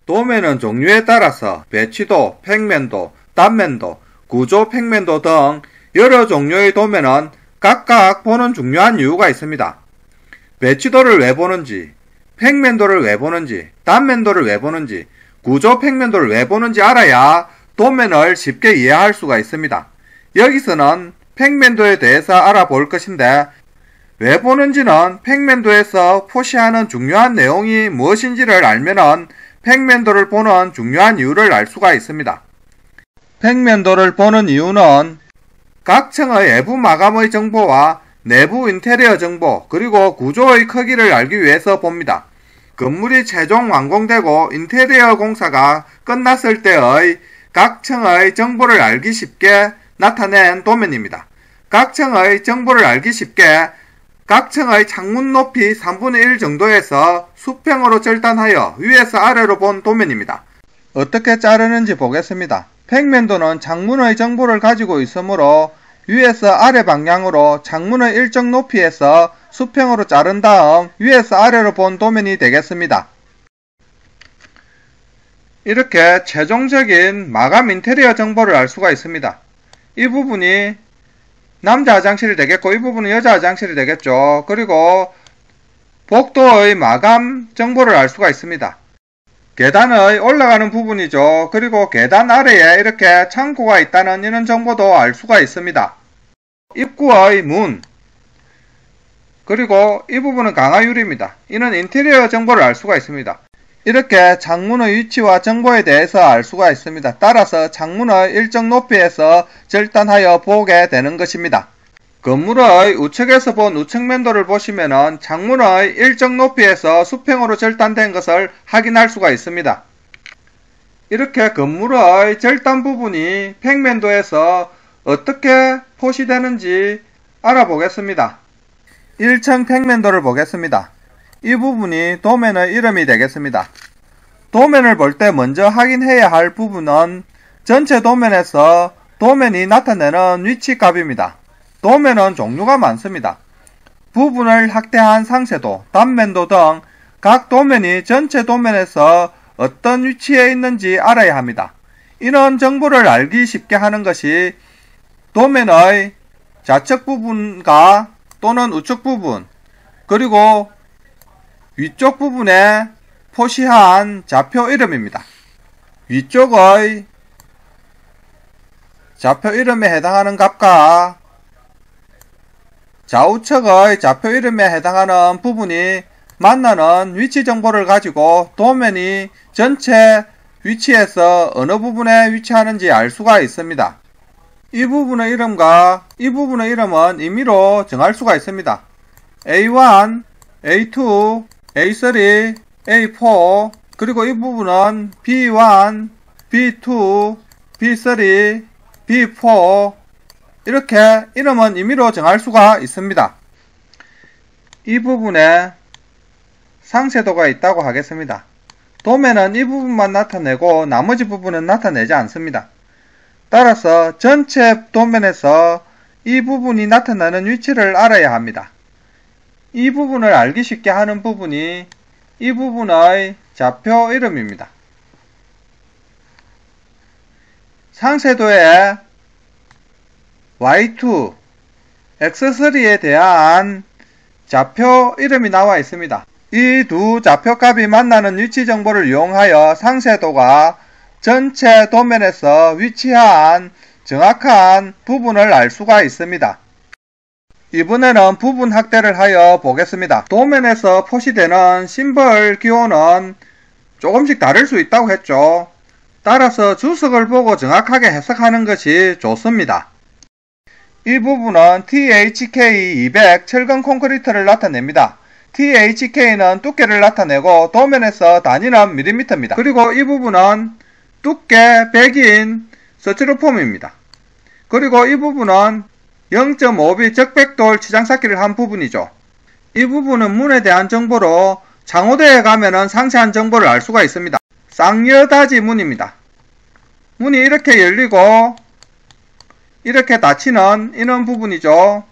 도면은 종류에 따라서 배치도, 평면도, 단면도, 구조 평면도 등 여러 종류의 도면은 각각 보는 중요한 이유가 있습니다. 배치도를 왜 보는지, 평면도를 왜 보는지, 단면도를 왜 보는지, 구조 평면도를 왜 보는지 알아야 도면을 쉽게 이해할 수가 있습니다. 여기서는 평면도에 대해서 알아볼 것인데, 왜 보는지는 평면도에서 표시하는 중요한 내용이 무엇인지를 알면은 평면도를 보는 중요한 이유를 알 수가 있습니다. 평면도를 보는 이유는 각 층의 외부 마감의 정보와 내부 인테리어 정보 그리고 구조의 크기를 알기 위해서 봅니다. 건물이 최종 완공되고 인테리어 공사가 끝났을 때의 각 층의 정보를 알기 쉽게 나타낸 도면입니다. 각 층의 정보를 알기 쉽게 각 층의 창문 높이 3분의 1 정도에서 수평으로 절단하여 위에서 아래로 본 도면입니다. 어떻게 자르는지 보겠습니다. 평면도는 창문의 정보를 가지고 있으므로 위에서 아래 방향으로 창문의 일정 높이에서 수평으로 자른 다음 위에서 아래로 본 도면이 되겠습니다. 이렇게 최종적인 마감 인테리어 정보를 알 수가 있습니다. 이 부분이 남자 화장실이 되겠고 이 부분은 여자 화장실이 되겠죠. 그리고 복도의 마감 정보를 알 수가 있습니다. 계단의 올라가는 부분이죠. 그리고 계단 아래에 이렇게 창고가 있다는 이런 정보도 알 수가 있습니다. 입구의 문, 그리고 이 부분은 강화유리입니다. 이는 인테리어 정보를 알 수가 있습니다. 이렇게 창문의 위치와 정보에 대해서 알 수가 있습니다. 따라서 창문의 일정 높이에서 절단하여 보게 되는 것입니다. 건물의 우측에서 본 우측면도를 보시면은 창문의 일정 높이에서 수평으로 절단된 것을 확인할 수가 있습니다. 이렇게 건물의 절단 부분이 평면도에서 어떻게 표시되는지 알아보겠습니다. 1층 평면도를 보겠습니다. 이 부분이 도면의 이름이 되겠습니다. 도면을 볼 때 먼저 확인해야 할 부분은 전체 도면에서 도면이 나타내는 위치값입니다. 도면은 종류가 많습니다. 부분을 확대한 상세도, 단면도 등 각 도면이 전체 도면에서 어떤 위치에 있는지 알아야 합니다. 이런 정보를 알기 쉽게 하는 것이 도면의 좌측 부분과 또는 우측 부분, 그리고 위쪽 부분에 표시한 좌표 이름입니다. 위쪽의 좌표 이름에 해당하는 값과 좌우측의 좌표 이름에 해당하는 부분이 만나는 위치 정보를 가지고 도면이 전체 위치에서 어느 부분에 위치하는지 알 수가 있습니다. 이 부분의 이름과 이 부분의 이름은 임의로 정할 수가 있습니다. A1, A2, A3, A4, 그리고 이 부분은 B1, B2, B3, B4 이렇게 이름은 임의로 정할 수가 있습니다. 이 부분에 상세도가 있다고 하겠습니다. 도면은 이 부분만 나타내고 나머지 부분은 나타내지 않습니다. 따라서 전체 도면에서 이 부분이 나타나는 위치를 알아야 합니다. 이 부분을 알기 쉽게 하는 부분이 이 부분의 좌표 이름입니다. 상세도에 Y2, X3에 대한 좌표 이름이 나와 있습니다. 이 두 좌표값이 만나는 위치 정보를 이용하여 상세도가 전체 도면에서 위치한 정확한 부분을 알 수가 있습니다. 이번에는 부분 확대를 하여 보겠습니다. 도면에서 표시되는 심벌 기호는 조금씩 다를 수 있다고 했죠. 따라서 주석을 보고 정확하게 해석하는 것이 좋습니다. 이 부분은 THK200 철근 콘크리트를 나타냅니다. THK는 두께를 나타내고 도면에서 단위는 밀리미터입니다. 그리고 이 부분은 두께 100인 스티로폼입니다. 그리고 이 부분은 0.5비 적백돌 치장쌓기를 한 부분이죠. 이 부분은 문에 대한 정보로 장호대에 가면은 상세한 정보를 알 수가 있습니다. 쌍여닫이 문입니다. 문이 이렇게 열리고 이렇게 닫히는 이런 부분이죠.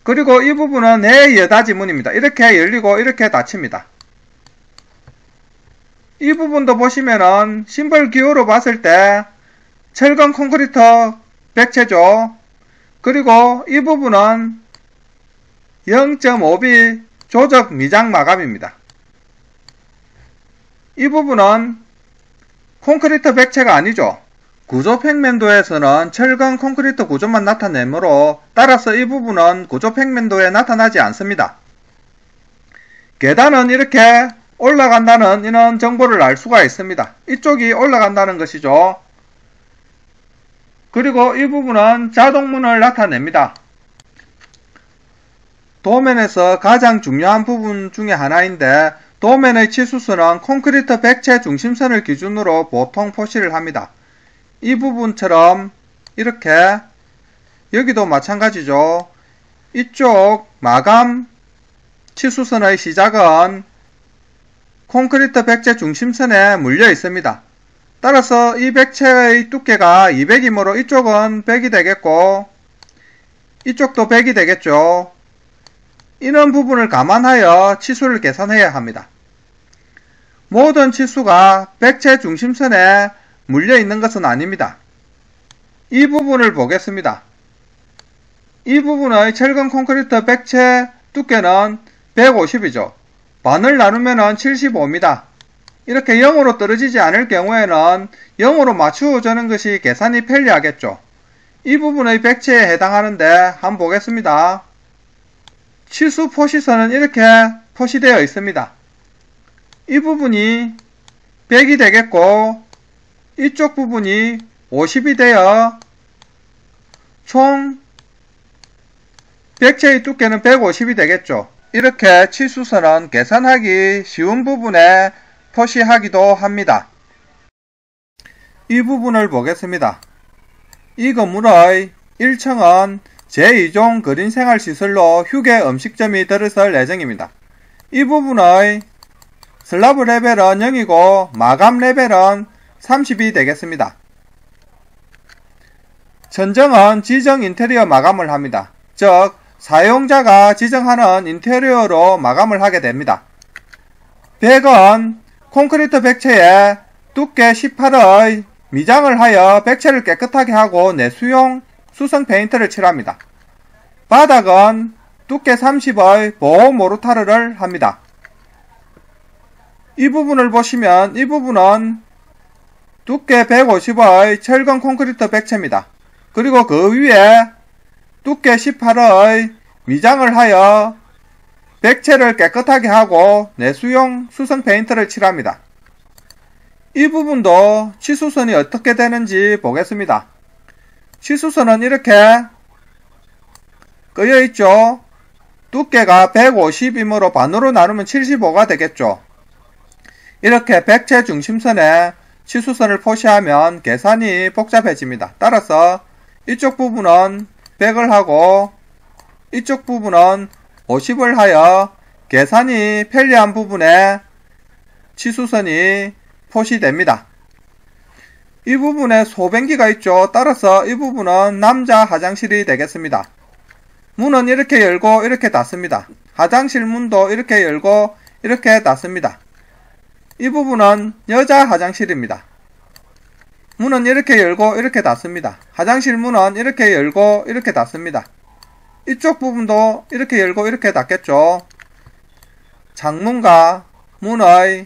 그리고 이 부분은 내여닫이 문입니다. 이렇게 열리고 이렇게 닫힙니다. 이 부분도 보시면은 심벌 기호로 봤을 때 철근 콘크리트 백채죠. 그리고 이 부분은 0.5B 조적 미장 마감입니다. 이 부분은 콘크리트 백채가 아니죠. 구조 평면도에서는 철근 콘크리트 구조만 나타내므로 따라서 이 부분은 구조 평면도에 나타나지 않습니다. 계단은 이렇게 올라간다는 이런 정보를 알 수가 있습니다. 이쪽이 올라간다는 것이죠. 그리고 이 부분은 자동문을 나타냅니다. 도면에서 가장 중요한 부분 중에 하나인데 도면의 치수선은 콘크리트 백채 중심선을 기준으로 보통 표시를 합니다. 이 부분처럼 이렇게 여기도 마찬가지죠. 이쪽 마감 치수선의 시작은 콘크리트 백채 중심선에 물려 있습니다. 따라서 이 백채의 두께가 200이므로 이쪽은 100이 되겠고 이쪽도 100이 되겠죠. 이런 부분을 감안하여 치수를 계산해야 합니다. 모든 치수가 백채 중심선에 물려 있는 것은 아닙니다. 이 부분을 보겠습니다. 이 부분의 철근 콘크리트 백채 두께는 150이죠. 반을 나누면 75입니다. 이렇게 0으로 떨어지지 않을 경우에는 0으로 맞추어주는 것이 계산이 편리하겠죠. 이 부분의 백채에 해당하는데 한번 보겠습니다. 치수 표시선은 이렇게 표시되어 있습니다. 이 부분이 100이 되겠고 이쪽 부분이 50이 되어 총 백채의 두께는 150이 되겠죠. 이렇게 치수선은 계산하기 쉬운 부분에 표시하기도 합니다. 이 부분을 보겠습니다. 이 건물의 1층은 제2종 그린생활시설로 휴게 음식점이 들어설 예정입니다. 이 부분의 슬라브 레벨은 0이고 마감 레벨은 30이 되겠습니다. 천정은 지정 인테리어 마감을 합니다. 즉 사용자가 지정하는 인테리어로 마감을 하게 됩니다. 벽은 콘크리트 백채에 두께 18의 미장을 하여 백채를 깨끗하게 하고 내수용 수성 페인트를 칠합니다. 바닥은 두께 30의 보호 모르타르를 합니다. 이 부분을 보시면 이 부분은 두께 150의 철근 콘크리트 백채입니다. 그리고 그 위에 두께 18의 미장을 하여 백채를 깨끗하게 하고 내수용 수성 페인트를 칠합니다. 이 부분도 치수선이 어떻게 되는지 보겠습니다. 치수선은 이렇게 끄여 있죠. 두께가 150이므로 반으로 나누면 75가 되겠죠. 이렇게 백채 중심선에 치수선을 표시하면 계산이 복잡해집니다. 따라서 이쪽 부분은 100을 하고 이쪽 부분은 50을 하여 계산이 편리한 부분에 치수선이 표시됩니다. 이 부분에 소변기가 있죠. 따라서 이 부분은 남자 화장실이 되겠습니다. 문은 이렇게 열고 이렇게 닫습니다. 화장실 문도 이렇게 열고 이렇게 닫습니다. 이 부분은 여자 화장실입니다. 문은 이렇게 열고 이렇게 닫습니다. 화장실 문은 이렇게 열고 이렇게 닫습니다. 이쪽 부분도 이렇게 열고 이렇게 닫겠죠. 창문과 문의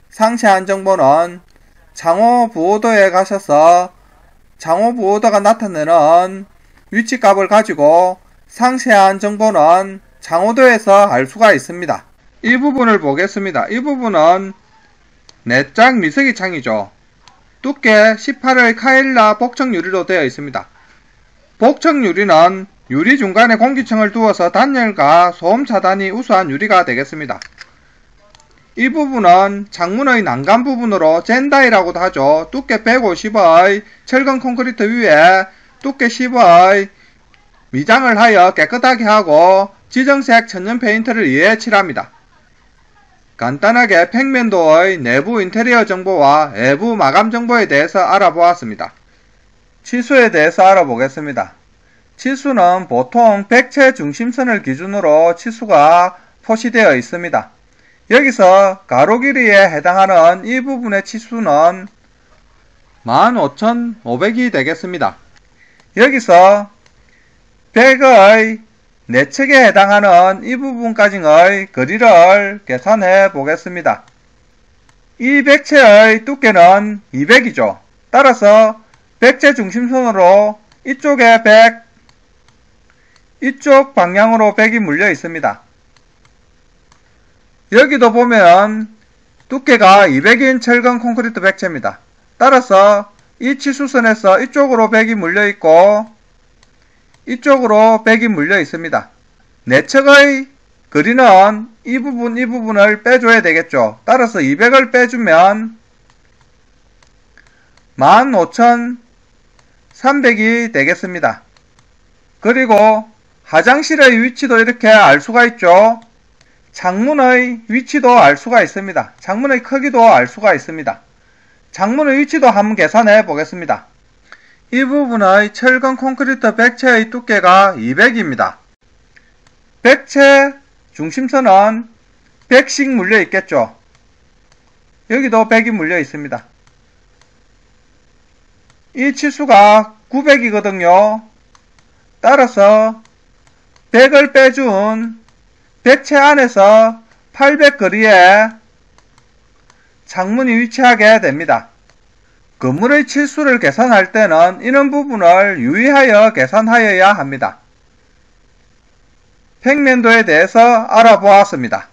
상세한 정보는 장호부호도에 가셔서 장호부호도가 나타내는 위치값을 가지고 상세한 정보는 장호도에서 알 수가 있습니다. 이 부분을 보겠습니다. 이 부분은 내장 미세기 창이죠. 두께 18의 카일라 복층 유리로 되어 있습니다. 복층 유리는 유리 중간에 공기층을 두어서 단열과 소음 차단이 우수한 유리가 되겠습니다. 이 부분은 창문의 난간 부분으로 젠다이라고도 하죠. 두께 150의 철근 콘크리트 위에 두께 10의 미장을 하여 깨끗하게 하고 지정색 천연 페인트를 위에 칠합니다. 간단하게 평면도의 내부 인테리어 정보와 외부 마감 정보에 대해서 알아보았습니다. 치수에 대해서 알아보겠습니다. 치수는 보통 백채 중심선을 기준으로 치수가 표시되어 있습니다. 여기서 가로 길이에 해당하는 이 부분의 치수는 15,500이 되겠습니다. 여기서 100의 4척에 해당하는 이 부분까지의 거리를 계산해 보겠습니다. 이 백체의 두께는 200이죠. 따라서 백체 중심선으로 이쪽에 100, 이쪽 방향으로 100이 물려 있습니다. 여기도 보면 두께가 200인 철근 콘크리트 백체입니다. 따라서 이 치수선에서 이쪽으로 100이 물려 있고 이쪽으로 100이 물려 있습니다. 4척의 거리는 이 부분을 빼줘야 되겠죠. 따라서 200을 빼주면 15,300이 되겠습니다. 그리고 화장실의 위치도 이렇게 알 수가 있죠. 창문의 위치도 알 수가 있습니다. 창문의 크기도 알 수가 있습니다. 창문의 위치도 한번 계산해 보겠습니다. 이 부분의 철근 콘크리트 백체의 두께가 200입니다. 백체 중심선은 100씩 물려 있겠죠. 여기도 100이 물려 있습니다. 이 치수가 900이거든요. 따라서 100을 빼준 백체 안에서 800 거리에 창문이 위치하게 됩니다. 건물의 치수를 계산할 때는 이런 부분을 유의하여 계산하여야 합니다. 평면도에 대해서 알아보았습니다.